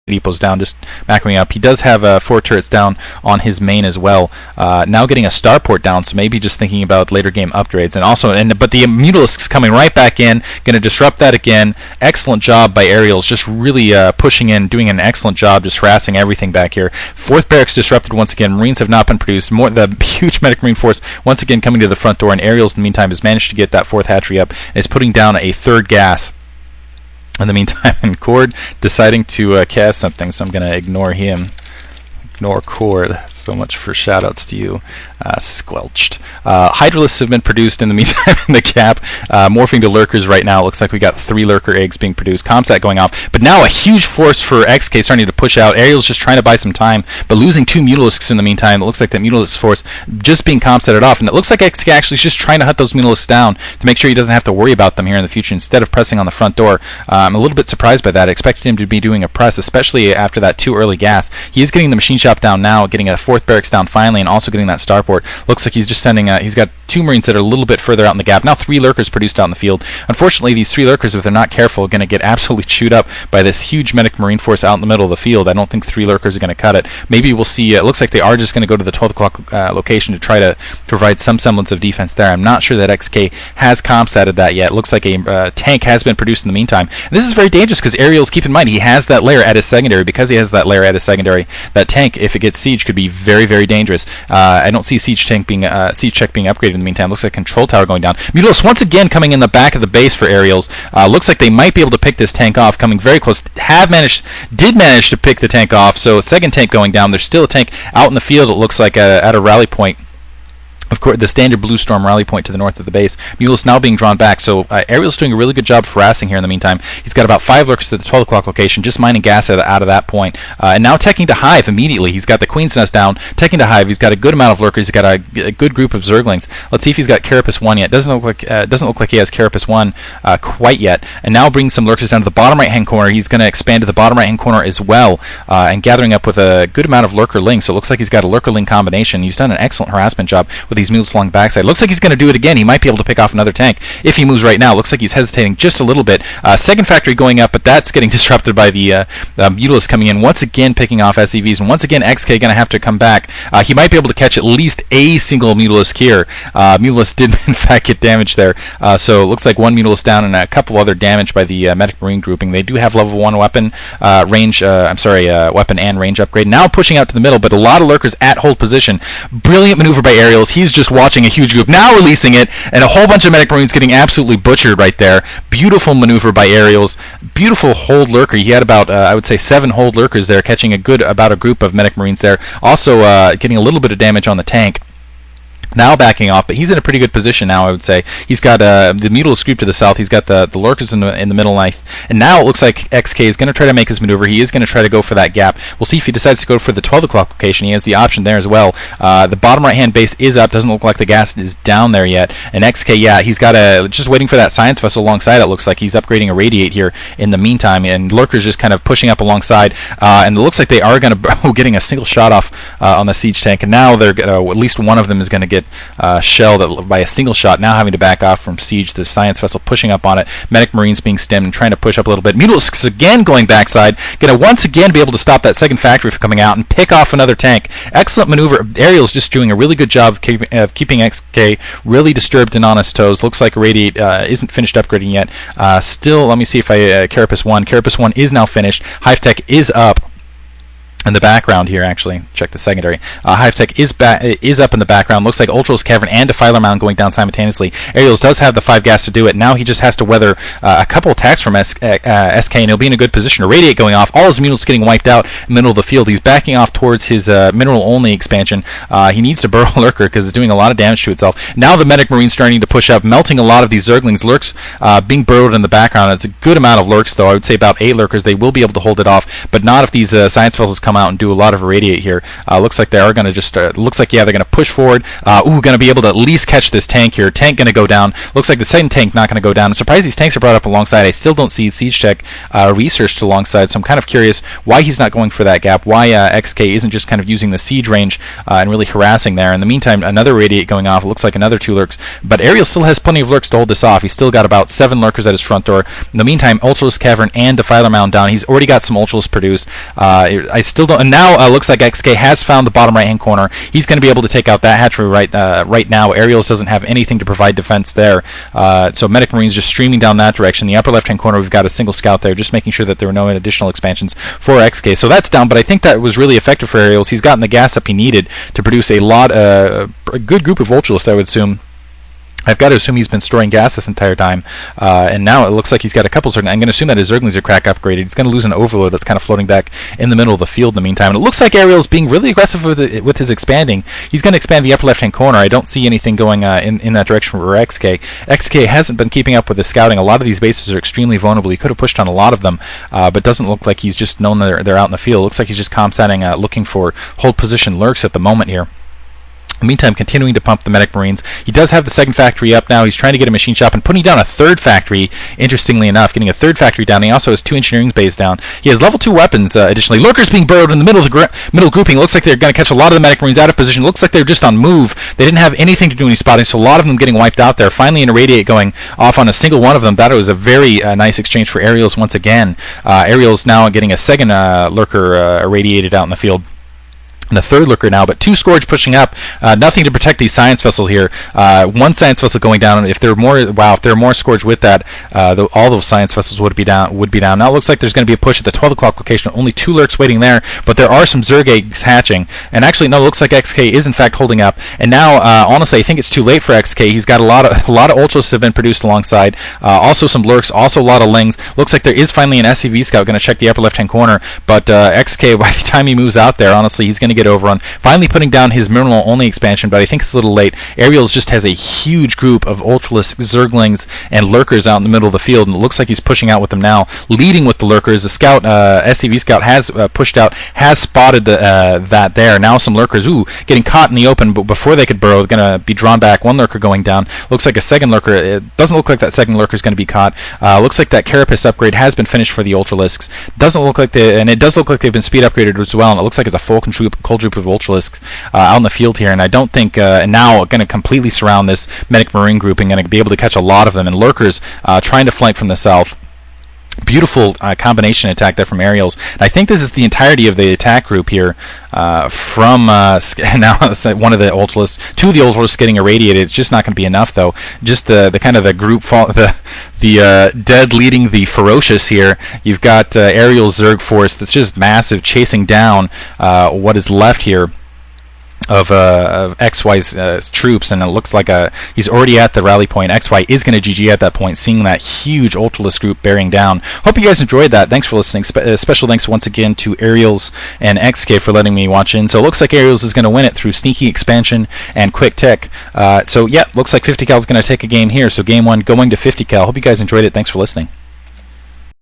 depots down, just macroing up. He does have 4 turrets down on his main as well. Now getting a starport down, so maybe just thinking about later game upgrades. And also, but the Mutalisks coming right back in, going to disrupt that again. Excellent job by Aerials, just really pushing in, doing an excellent job, just harassing everything back here. 4th barracks disrupted once again. Marines have not been produced. The huge medic marine force once again coming to the front door, and Aerials in the meantime has managed to get that 4th hatchery up and is putting down a 3rd gas. In the meantime, and Cord deciding to cast something, so I'm going to ignore him. Ignore Cord. So much for shoutouts to you. Squelched. Hydralisks have been produced in the meantime in the cap. Morphing to lurkers right now. Looks like we got 3 lurker eggs being produced. Comsat going off. But now a huge force for XK starting to push out. Aerial's just trying to buy some time, but losing 2 Mutalisks in the meantime. It looks like that Mutalisk force just being Comsated off. And it looks like XK actually is just trying to hunt those Mutalisks down to make sure he doesn't have to worry about them here in the future instead of pressing on the front door. I'm a little bit surprised by that. I expected him to be doing a press, especially after that too early gas. He is getting the machine shop down now, getting a 4th barracks down finally, and also getting that starport. Looks like he's just sending, he's got 2 Marines that are a little bit further out in the gap. Now 3 lurkers produced out in the field. Unfortunately, these 3 lurkers, if they're not careful, are going to get absolutely chewed up by this huge medic marine force out in the middle of the field. I don't think 3 lurkers are going to cut it. Maybe we'll see, it looks like they are just going to go to the 12 o'clock location to try to provide some semblance of defense there. I'm not sure that XK has comsatted that yet. It looks like a tank has been produced in the meantime. And this is very dangerous because Aerials, keep in mind, he has that layer at his secondary. Because he has that layer at his secondary, that tank, if it gets siege, could be very, very dangerous. I don't see siege check being upgraded in the meantime. Looks like control tower going down. Mutalisks once again coming in the back of the base for Aerials. Looks like they might be able to pick this tank off. Coming very close. Did manage to pick the tank off. So 2nd tank going down. There's still a tank out in the field. It looks like at a rally point. Of course, the standard Blue Storm rally point to the north of the base. Mutalisks now being drawn back, so Aerial's doing a really good job of harassing here in the meantime. He's got about 5 lurkers at the 12 o'clock location, just mining gas out of that point. And now teching to Hive immediately. He's got the Queen's Nest down, teching to Hive. He's got a good amount of lurkers. He's got a good group of Zerglings. Let's see if he's got Carapace 1 yet. Doesn't look like he has Carapace 1 quite yet. And now bringing some lurkers down to the bottom right-hand corner. He's going to expand to the bottom right-hand corner as well, and gathering up with a good amount of lurker lings. So it looks like he's got a lurker ling combination. He's done an excellent harassment job with these Mutalisks along backside. Looks like he's going to do it again. He might be able to pick off another tank if he moves right now. Looks like he's hesitating just a little bit. 2nd factory going up, but that's getting disrupted by the Mutalisks coming in. Once again picking off SCVs, and once again XK going to have to come back. He might be able to catch at least a single Mutalisk here. Mutalisk did in fact get damaged there. So it looks like 1 Mutalisk down and a couple other damage by the Medic Marine grouping. They do have level 1 weapon weapon and range upgrade. Now pushing out to the middle, but a lot of lurkers at hold position. Brilliant maneuver by Aerials. He's just watching a huge group, now releasing it, and a whole bunch of Medic Marines getting absolutely butchered right there. Beautiful maneuver by Aerials. Beautiful hold lurker. He had about, I would say, 7 hold lurkers there, catching about a group of Medic Marines there. Also getting a little bit of damage on the tank. Now backing off, but he's in a pretty good position now, I would say. He's got the Mutalisks group to the south. He's got the lurkers in the middle knife. And now it looks like XK is going to try to make his maneuver. He is going to try to go for that gap. We'll see if he decides to go for the 12 o'clock location. He has the option there as well. The bottom right-hand base is up. Doesn't look like the gas is down there yet. And XK, yeah, he's got just waiting for that science vessel alongside. It looks like he's upgrading a radiate here in the meantime. And lurkers just kind of pushing up alongside. And it looks like they are going to getting a single shot off on the siege tank. And now they're at least one of them is going to get shelled by a single shot, now having to back off from siege. The science vessel pushing up on it. Medic Marines being stemmed and trying to push up a little bit. Mutalisks again going backside. Going to once again be able to stop that 2nd factory from coming out and pick off another tank. Excellent maneuver. Aerial's just doing a really good job of keeping XK really disturbed and on his toes. Looks like Radiate isn't finished upgrading yet. Still, let me see if Carapace 1. Carapace 1 is now finished. Hive Tech is up. In the background here, actually, check the secondary. Hive Tech is up in the background. Looks like Ultra's Cavern and Defiler Mound going down simultaneously. Aerials does have the 5 gas to do it. Now he just has to weather a couple attacks from SK, and he'll be in a good position. A Radiate going off. All his Mutalisks getting wiped out in the middle of the field. He's backing off towards his mineral-only expansion. He needs to burrow Lurker because it's doing a lot of damage to itself. Now the Medic Marine starting to push up, melting a lot of these Zerglings. Lurks being burrowed in the background. It's a good amount of Lurks, though. I would say about 8 Lurkers. They will be able to hold it off, but not if these Science Vessels come out and do a lot of irradiate here. Looks like they are going to just, looks like, yeah, they're going to push forward. Going to be able to at least catch this tank here. Tank going to go down. Looks like the second tank not going to go down. I'm surprised these tanks are brought up alongside. I still don't see Siege Tech researched alongside, so I'm kind of curious why he's not going for that gap, why XK isn't just kind of using the siege range and really harassing there. In the meantime, another radiate going off. It looks like another 2 lurks, but Aerial still has plenty of lurks to hold this off. He's still got about 7 lurkers at his front door. In the meantime, Ultralisk Cavern and Defiler Mound down. He's already got some Ultralisk produced. I still don't, and now looks like XK has found the bottom right hand corner. He's going to be able to take out that hatchery right now. Aerials doesn't have anything to provide defense there, so Medic Marines just streaming down that direction. The upper left hand corner, we've got a single scout there, just making sure that there were no additional expansions for XK. So that's down, but I think that was really effective for Aerials. He's gotten the gas up he needed to produce a good group of Ultralists, I would assume. I've got to assume he's been storing gas this entire time, and now it looks like he's got a couple certain. I'm going to assume that his Zerglings are crack upgraded. He's going to lose an Overlord that's kind of floating back in the middle of the field in the meantime. And it looks like Aerial's being really aggressive with his expanding. He's going to expand the upper left-hand corner. I don't see anything going in that direction for XK. XK hasn't been keeping up with his scouting. A lot of these bases are extremely vulnerable. He could have pushed on a lot of them, but doesn't look like he's just known they're out in the field. Looks like he's just comsatting, looking for hold position lurks at the moment here. In the meantime, continuing to pump the Medic Marines. He does have the second factory up now. He's trying to get a machine shop and putting down a third factory, interestingly enough, getting a third factory down. He also has 2 engineering bays down. He has level 2 weapons, additionally. Lurkers being burrowed in the middle of the middle grouping. Looks like they're going to catch a lot of the Medic Marines out of position. Looks like they're just on move. They didn't have anything to do any spotting, so a lot of them getting wiped out there. Finally, an irradiate going off on a single one of them. That was a very nice exchange for Aerials once again. Aerials now getting a second lurker irradiated out in the field. And the third lurker now, but 2 Scourge pushing up. Nothing to protect these science vessels here. 1 science vessel going down. If there were more Scourge with that, all those science vessels would be down. Now it looks like there's going to be a push at the 12 o'clock location. Only 2 lurks waiting there, but there are some Zerg eggs hatching. And actually, no, it looks like XK is in fact holding up. And now, honestly, I think it's too late for XK. He's got a lot of Ultras have been produced alongside. Also some lurks, also a lot of Lings. Looks like there is finally an SCV scout going to check the upper left-hand corner. But XK, by the time he moves out there, honestly, he's going to get overrun. Finally putting down his mineral only expansion, but I think it's a little late. Aerials just has a huge group of Ultralisk, Zerglings, and lurkers out in the middle of the field, and it looks like he's pushing out with them now, leading with the lurkers. The scout, SCV scout, has pushed out, has spotted that there. Now some lurkers, getting caught in the open, but before they could burrow, going to be drawn back. 1 lurker going down. Looks like a second lurker. It doesn't look like that second lurker is going to be caught. Looks like that Carapace upgrade has been finished for the Ultralisks. Doesn't look like and it does look like they've been speed upgraded as well, and it looks like it's a full cold troop of Ultralisks out in the field here, and I don't think now going to completely surround this Medic Marine grouping, going to be able to catch a lot of them, and lurkers trying to flank from the south. Beautiful combination attack there from Aerials. And I think this is the entirety of the attack group here from now one of the Ultralists. 2 of the Ultralists getting irradiated. It's just not going to be enough though. Just the kind of the group the dead leading the ferocious here. You've got Aerial's Zerg force that's just massive, chasing down what is left here of XY's troops, and it looks like he's already at the rally point. XY is going to GG at that point, seeing that huge Ultralisk group bearing down. Hope you guys enjoyed that. Thanks for listening. Special thanks once again to Aerials and XK for letting me watch in. So it looks like Aerials is going to win it through sneaky expansion and quick tech. So yeah, looks like 50 cal is going to take a game here. So game 1 going to 50 cal. Hope you guys enjoyed it. Thanks for listening.